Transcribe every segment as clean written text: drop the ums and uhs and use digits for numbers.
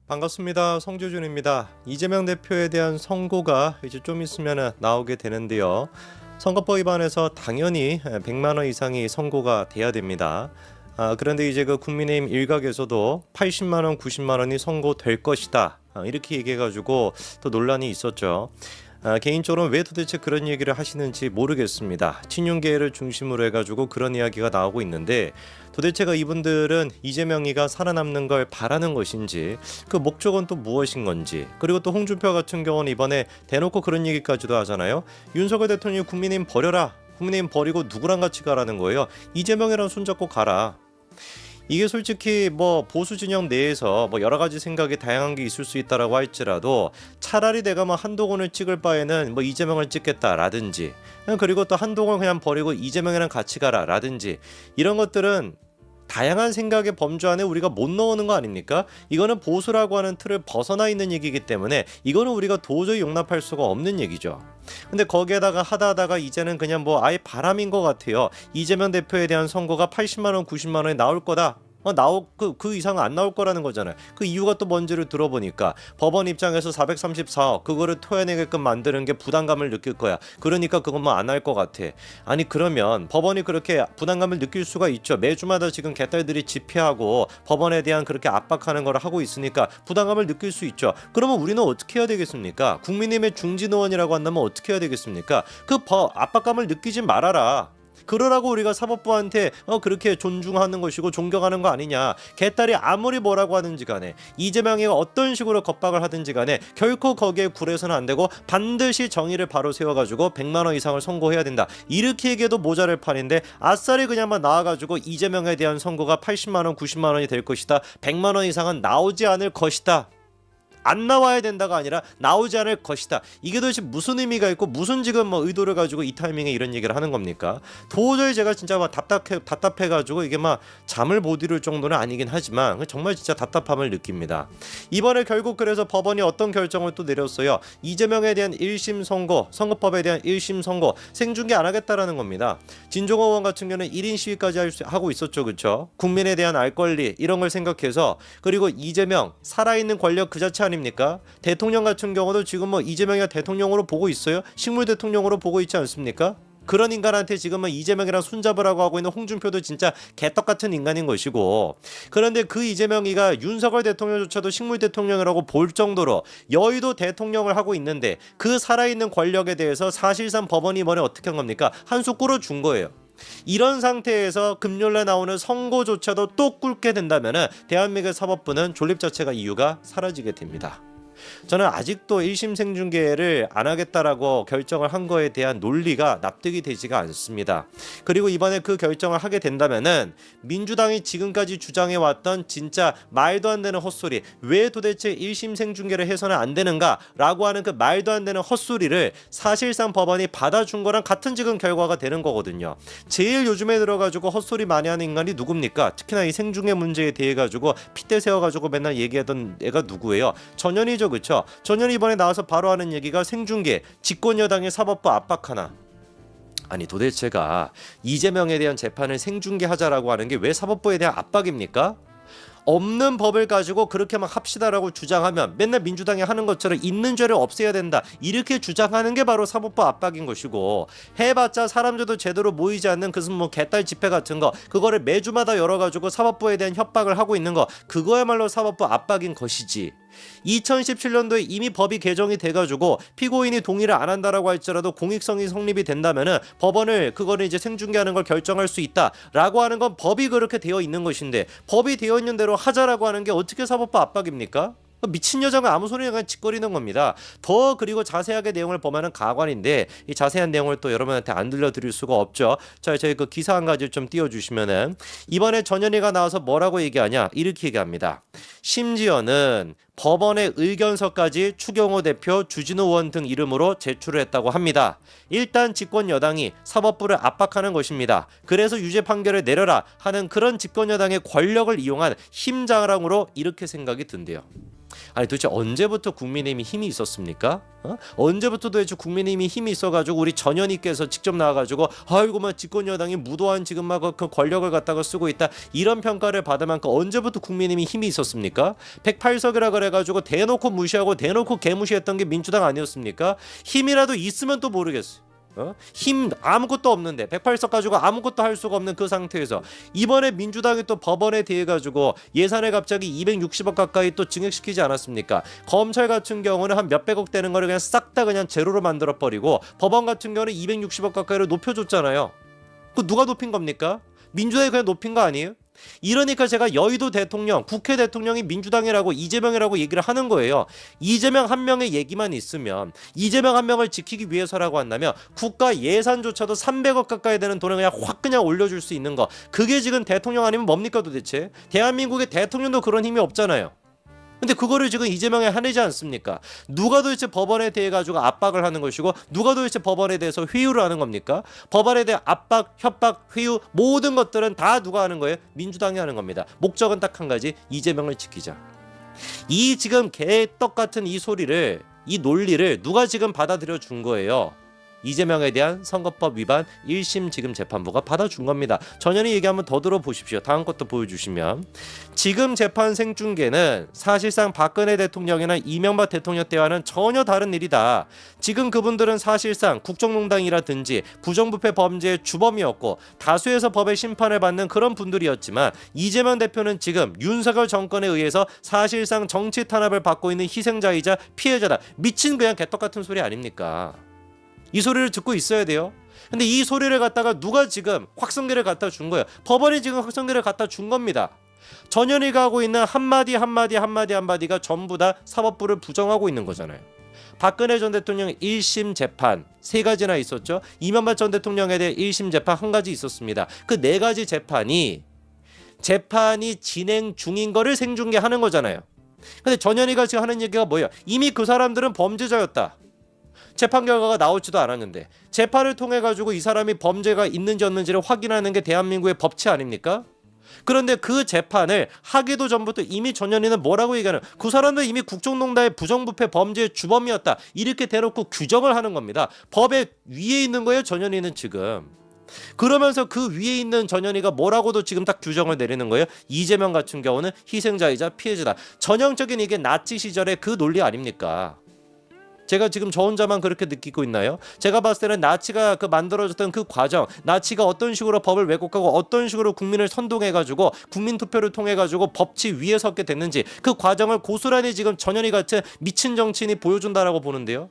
반갑습니다. 성조준입니다. 이재명 대표에 대한 선고가 이제 좀 있으면 나오게 되는데요. 선거법 위반해서 당연히 100만 원 이상이 선고가 돼야 됩니다. 그런데 이제 그 국민의힘 일각에서도 80만 원, 90만 원이 선고될 것이다. 이렇게 얘기해가지고 또 논란이 있었죠. 개인적으로 왜 도대체 그런 얘기를 하시는지 모르겠습니다. 친윤계를 중심으로 해가지고 그런 이야기가 나오고 있는데 도대체가 이분들은 이재명이가 살아남는 걸 바라는 것인지 그 목적은 또 무엇인 건지, 그리고 또 홍준표 같은 경우는 이번에 대놓고 그런 얘기까지도 하잖아요. 윤석열 대통령이 국민의힘 버려라, 국민의힘 버리고 누구랑 같이 가라는 거예요. 이재명이랑 손잡고 가라. 이게 솔직히 뭐 보수 진영 내에서 뭐 여러 가지 생각이 다양한 게 있을 수 있다라고 할지라도 차라리 내가 뭐 한동훈을 찍을 바에는 뭐 이재명을 찍겠다라든지, 그리고 또 한동훈 그냥 버리고 이재명이랑 같이 가라라든지, 이런 것들은 다양한 생각의 범주 안에 우리가 못 넣는 거 아닙니까? 이거는 보수라고 하는 틀을 벗어나 있는 얘기이기 때문에 이거는 우리가 도저히 용납할 수가 없는 얘기죠. 근데 거기에다가 하다가 이제는 그냥 뭐 아예 바람인 것 같아요. 이재명 대표에 대한 선고가 80만 원, 90만 원이 나올 거다. 그 이상은 안 나올 거라는 거잖아요. 그 이유가 또 뭔지를 들어보니까 법원 입장에서 434억 그거를 토해내게끔 만드는 게 부담감을 느낄 거야. 그러니까 그것만 안 할 것 같아. 아니 그러면 법원이 그렇게 부담감을 느낄 수가 있죠. 매주마다 지금 개딸들이 집회하고 법원에 대한 그렇게 압박하는 걸 하고 있으니까 부담감을 느낄 수 있죠. 그러면 우리는 어떻게 해야 되겠습니까? 국민의힘의 중진의원이라고 한다면 어떻게 해야 되겠습니까? 그 압박감을 느끼지 말아라. 그러라고 우리가 사법부한테 그렇게 존중하는 것이고 존경하는 거 아니냐. 개딸이 아무리 뭐라고 하든지 간에, 이재명이 어떤 식으로 겁박을 하든지 간에 결코 거기에 굴해서는 안 되고 반드시 정의를 바로 세워가지고 100만 원 이상을 선고해야 된다. 이렇게 얘기해도 모자랄 판인데 아싸리 그냥만 나와가지고 이재명에 대한 선고가 80만 원, 90만 원이 될 것이다. 100만 원 이상은 나오지 않을 것이다. 안 나와야 된다가 아니라 나오지 않을 것이다. 이게 도대체 무슨 의미가 있고 무슨 지금 뭐 의도를 가지고 이 타이밍에 이런 얘기를 하는 겁니까? 도저히 제가 진짜 막 답답해가지고 이게 막 잠을 못 이룰 정도는 아니긴 하지만 정말 진짜 답답함을 느낍니다. 이번에 결국 그래서 법원이 어떤 결정을 또 내렸어요. 이재명에 대한 1심 선고, 선거법에 대한 1심 선고 생중계 안 하겠다라는 겁니다. 진종호 의원 같은 경우는 1인 시위까지 하고 있었죠, 그렇죠? 국민에 대한 알 권리 이런 걸 생각해서, 그리고 이재명 살아있는 권력 그 자체 아닙니까? 대통령 같은 경우도 지금 뭐 이재명이가 대통령으로 보고 있어요? 식물 대통령으로 보고 있지 않습니까? 그런 인간한테 지금은 이재명이랑 손잡으라고 하고 있는 홍준표도 진짜 개떡같은 인간인 것이고, 그런데 그 이재명이가 윤석열 대통령조차도 식물 대통령이라고 볼 정도로 여의도 대통령을 하고 있는데 그 살아있는 권력에 대해서 사실상 법원이 이번에 어떻게 한 겁니까? 한 수 꿇어준 거예요. 이런 상태에서 금요일에 나오는 선고조차도 또 꿇게 된다면 대한민국의 사법부는 존립 자체가 이유가 사라지게 됩니다. 저는 아직도 1심 생중계를 안 하겠다라고 결정을 한 거에 대한 논리가 납득이 되지가 않습니다. 그리고 이번에 그 결정을 하게 된다면은 민주당이 지금까지 주장해왔던 진짜 말도 안 되는 헛소리, 왜 도대체 1심 생중계를 해서는 안 되는가라고 하는 그 말도 안 되는 헛소리를 사실상 법원이 받아준 거랑 같은 지금 결과가 되는 거거든요. 제일 요즘에 들어가지고 헛소리 많이 하는 인간이 누굽니까? 특히나 이 생중계 문제에 대해 가지고 핏대 세워가지고 맨날 얘기하던 애가 누구예요? 전현희죠, 그렇죠? 전현희 이번에 나와서 바로 하는 얘기가 생중계, 집권 여당의 사법부 압박하나. 아니 도대체가 이재명에 대한 재판을 생중계하자라고 하는 게 왜 사법부에 대한 압박입니까? 없는 법을 가지고 그렇게 막 합시다라고 주장하면 맨날 민주당이 하는 것처럼 있는 죄를 없애야 된다 이렇게 주장하는 게 바로 사법부 압박인 것이고, 해봤자 사람들도 제대로 모이지 않는 무슨 뭐 개딸 집회 같은 거 그거를 매주마다 열어가지고 사법부에 대한 협박을 하고 있는 거, 그거야말로 사법부 압박인 것이지. 2017년도에 이미 법이 개정이 돼가지고 피고인이 동의를 안 한다라고 할지라도 공익성이 성립이 된다면은 법원을 그거를 이제 생중계하는 걸 결정할 수 있다라고 하는 건 법이 그렇게 되어 있는 것인데, 법이 되어 있는 대로 하자라고 하는 게 어떻게 사법부 압박입니까? 미친 여자가 아무 소리나 그냥 짓거리는 겁니다. 더 그리고 자세하게 내용을 보면은 가관인데 이 자세한 내용을 또 여러분한테 안 들려드릴 수가 없죠. 자, 저희 그 기사 한 가지를 좀 띄워주시면은, 이번에 전현희가 나와서 뭐라고 얘기하냐 이렇게 얘기합니다. 심지어는 법원의 의견서까지 추경호 대표, 주진우 의원 등 이름으로 제출을 했다고 합니다. 일단 집권 여당이 사법부를 압박하는 것입니다. 그래서 유죄 판결을 내려라 하는 그런 집권 여당의 권력을 이용한 힘자랑으로 이렇게 생각이 든대요. 아니 도대체 언제부터 국민의힘이 힘이 있었습니까? 언제부터 도대체 국민의힘이 힘이 있어가지고 우리 전현희께서 직접 나와가지고 아이고 막 집권 여당이 무도한 지금 막 그 권력을 갖다가 쓰고 있다 이런 평가를 받을 만큼 언제부터 국민의힘이 힘이 있었습니까? 108석이라 그래가지고 대놓고 무시하고 대놓고 개무시했던 게 민주당 아니었습니까? 힘이라도 있으면 또 모르겠어요. 힘 아무것도 없는데 108석 가지고 아무것도 할 수가 없는 그 상태에서 이번에 민주당이 또 법원에 대해 가지고 예산을 갑자기 260억 가까이 또 증액시키지 않았습니까? 검찰 같은 경우는 한 몇백억 되는 거를 그냥 싹 다 그냥 제로로 만들어 버리고 법원 같은 경우는 260억 가까이로 높여줬잖아요. 그 누가 높인 겁니까? 민주당이 그냥 높인 거 아니에요? 이러니까 제가 여의도 대통령, 국회 대통령이 민주당이라고 이재명이라고 얘기를 하는 거예요. 이재명 한 명의 얘기만 있으면 이재명 한 명을 지키기 위해서라고 한다면 국가 예산조차도 300억 가까이 되는 돈을 그냥 확 그냥 올려줄 수 있는 거. 그게 지금 대통령 아니면 뭡니까 도대체? 대한민국의 대통령도 그런 힘이 없잖아요. 근데 그거를 지금 이재명이 하내지 않습니까? 누가 도대체 법원에 대해 가지고 압박을 하는 것이고 누가 도대체 법원에 대해서 회유를 하는 겁니까? 법원에 대한 압박, 협박, 회유 모든 것들은 다 누가 하는 거예요? 민주당이 하는 겁니다. 목적은 딱 한 가지, 이재명을 지키자. 이 지금 개떡 같은 이 소리를, 이 논리를 누가 지금 받아들여 준 거예요? 이재명에 대한 선거법 위반 1심 지금 재판부가 받아준 겁니다. 전현희 얘기 한번 더 들어보십시오. 다음 것도 보여주시면 지금 재판 생중계는 사실상 박근혜 대통령이나 이명박 대통령 때와는 전혀 다른 일이다. 지금 그분들은 사실상 국정농단이라든지 부정부패 범죄의 주범이었고 다수에서 법의 심판을 받는 그런 분들이었지만 이재명 대표는 지금 윤석열 정권에 의해서 사실상 정치 탄압을 받고 있는 희생자이자 피해자다. 미친 그냥 개떡같은 소리 아닙니까? 이 소리를 듣고 있어야 돼요. 근데 이 소리를 갖다가 누가 지금 확성기를 갖다 준 거예요? 법원이 지금 확성기를 갖다 준 겁니다. 전현희가 하고 있는 한마디가 전부 다 사법부를 부정하고 있는 거잖아요. 박근혜 전 대통령 1심 재판 3가지나 있었죠. 이명박 전 대통령에 대해 1심 재판 1가지 있었습니다. 그 4가지 재판이 진행 중인 거를 생중계하는 거잖아요. 근데 전현희가 지금 하는 얘기가 뭐예요? 이미 그 사람들은 범죄자였다. 재판 결과가 나오지도 않았는데 재판을 통해 가지고 이 사람이 범죄가 있는지 없는지를 확인하는 게 대한민국의 법치 아닙니까? 그런데 그 재판을 하기도 전부터 이미 전현희는 뭐라고 얘기하는, 그 사람들 이미 국정농단의 부정부패 범죄의 주범이었다 이렇게 대놓고 규정을 하는 겁니다. 법의 위에 있는 거예요 전현희는 지금. 그러면서 그 위에 있는 전현희가 뭐라고도 지금 딱 규정을 내리는 거예요. 이재명 같은 경우는 희생자이자 피해자다. 전형적인 이게 나치 시절의 그 논리 아닙니까? 제가 지금 저 혼자만 그렇게 느끼고 있나요? 제가 봤을 때는 나치가 그 만들어졌던 그 과정, 나치가 어떤 식으로 법을 왜곡하고 어떤 식으로 국민을 선동해가지고 국민투표를 통해가지고 법치 위에 섰게 됐는지 그 과정을 고스란히 지금 전현희 같은 미친 정치인이 보여준다라고 보는데요.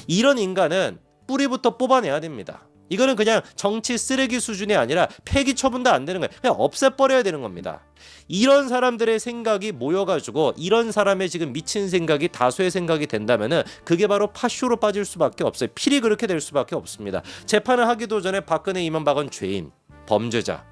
이런 인간은 뿌리부터 뽑아내야 됩니다. 이거는 그냥 정치 쓰레기 수준이 아니라 폐기 처분도 안 되는 거예요. 그냥 없애버려야 되는 겁니다. 이런 사람들의 생각이 모여가지고 이런 사람의 지금 미친 생각이 다수의 생각이 된다면은 그게 바로 파쇼로 빠질 수밖에 없어요. 필히 그렇게 될 수밖에 없습니다. 재판을 하기도 전에 박근혜 이명박은 죄인, 범죄자.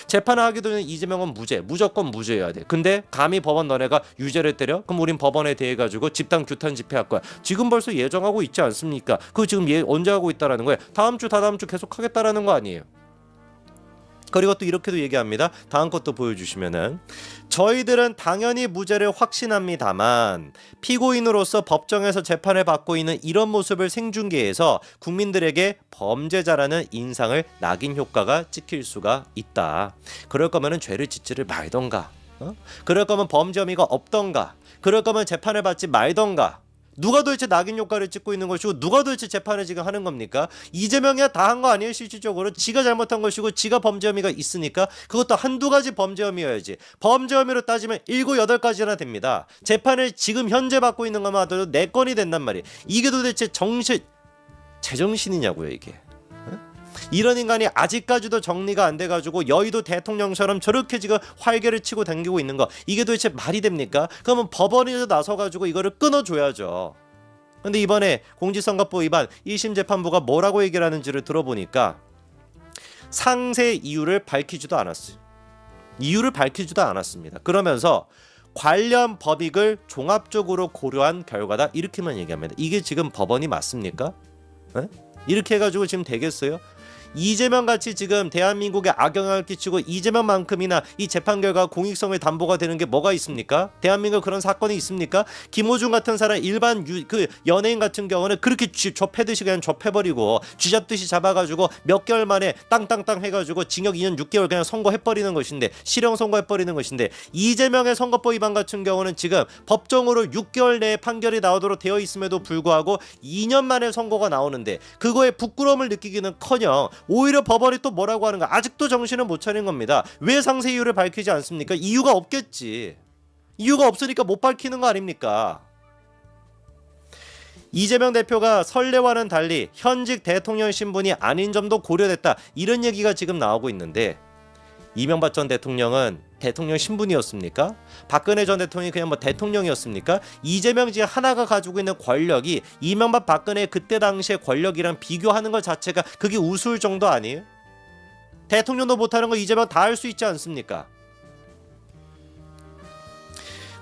재판을 하기도 전에 이재명은 무죄, 무조건 무죄여야 돼. 근데 감히 법원 너네가 유죄를 때려? 그럼 우린 법원에 대해 가지고 집단 규탄 집회할 거야. 지금 벌써 예정하고 있지 않습니까? 그거 지금 언제 하고 있다라는 거예요? 다음 주 다다음 주 계속 하겠다라는 거 아니에요? 그리고 또 이렇게도 얘기합니다. 다음 것도 보여주시면은 저희들은 당연히 무죄를 확신합니다만 피고인으로서 법정에서 재판을 받고 있는 이런 모습을 생중계해서 국민들에게 범죄자라는 인상을 낙인 효과가 찍힐 수가 있다. 그럴 거면은 죄를 짓지를 말던가, 그럴 거면 범죄 혐의가 없던가, 그럴 거면 재판을 받지 말던가. 누가 도대체 낙인 효과를 찍고 있는 것이고 누가 도대체 재판을 지금 하는 겁니까? 이재명이야 다 한 거 아니에요? 실질적으로 지가 잘못한 것이고 지가 범죄 혐의가 있으니까 그것도 한두 가지 범죄 혐의여야지. 범죄 혐의로 따지면 7, 8가지나 됩니다. 재판을 지금 현재 받고 있는 것만 하더라도 4건이 된단 말이에요. 이게 도대체 제정신이냐고요 이게. 이런 인간이 아직까지도 정리가 안 돼가지고 여의도 대통령처럼 저렇게 지금 활개를 치고 다니고 있는 거, 이게 도대체 말이 됩니까? 그러면 법원에서 나서가지고 이거를 끊어줘야죠. 근데 이번에 공직선거법 위반 1심 재판부가 뭐라고 얘기를 하는지를 들어보니까 상세 이유를 밝히지도 않았어요. 이유를 밝히지도 않았습니다. 그러면서 관련 법익을 종합적으로 고려한 결과다 이렇게만 얘기합니다. 이게 지금 법원이 맞습니까? 에? 이렇게 해가지고 지금 되겠어요? 이재명 같이 지금 대한민국에 악영향을 끼치고 이재명만큼이나 이 재판 결과 공익성을 담보가 되는 게 뭐가 있습니까? 대한민국 그런 사건이 있습니까? 김호중 같은 사람 일반 그 연예인 같은 경우는 그렇게 접해듯이 그냥 접해버리고 쥐잡듯이 잡아가지고 몇 개월 만에 땅땅땅 해가지고 징역 2년 6개월 그냥 선고해버리는 것인데, 실형 선고해버리는 것인데, 이재명의 선거법 위반 같은 경우는 지금 법정으로 6개월 내에 판결이 나오도록 되어 있음에도 불구하고 2년 만에 선고가 나오는데 그거에 부끄러움을 느끼기는커녕 오히려 법원이 또 뭐라고 하는가, 아직도 정신을 못 차린 겁니다. 왜 상세 이유를 밝히지 않습니까? 이유가 없겠지. 이유가 없으니까 못 밝히는 거 아닙니까? 이재명 대표가 선례와는 달리 현직 대통령 신분이 아닌 점도 고려됐다, 이런 얘기가 지금 나오고 있는데, 이명박 전 대통령은 대통령 신분이었습니까? 박근혜 전 대통령이 그냥 뭐 대통령이었습니까? 이재명 지금 하나가 가지고 있는 권력이 이명박 박근혜 그때 당시의 권력이랑 비교하는 것 자체가 그게 우스울 정도 아니에요? 대통령도 못하는 거 이재명 다 할 수 있지 않습니까?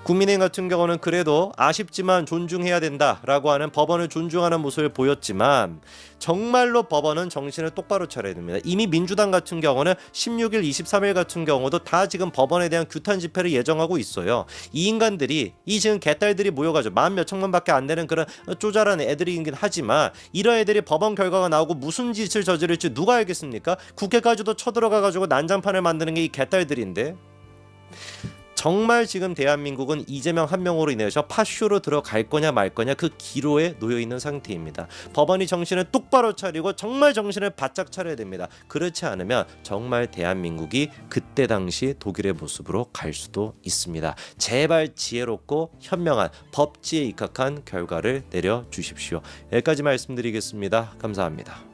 국민의힘 같은 경우는 그래도 아쉽지만 존중해야 된다라고 하는 법원을 존중하는 모습을 보였지만, 정말로 법원은 정신을 똑바로 차려야 됩니다. 이미 민주당 같은 경우는 16일, 23일 같은 경우도 다 지금 법원에 대한 규탄 집회를 예정하고 있어요. 이 인간들이, 이 지금 개딸들이 모여가지고 만 몇 천만밖에 안 되는 그런 쪼잘한 애들이긴 하지만, 이런 애들이 법원 결과가 나오고 무슨 짓을 저지를지 누가 알겠습니까? 국회까지도 쳐들어가가지고 난장판을 만드는 게 이 개딸들인데, 정말 지금 대한민국은 이재명 한 명으로 인해서 파쇼로 들어갈 거냐 말 거냐 그 기로에 놓여 있는 상태입니다. 법원이 정신을 똑바로 차리고 정말 정신을 바짝 차려야 됩니다. 그렇지 않으면 정말 대한민국이 그때 당시 독일의 모습으로 갈 수도 있습니다. 제발 지혜롭고 현명한 법치에 입각한 결과를 내려주십시오. 여기까지 말씀드리겠습니다. 감사합니다.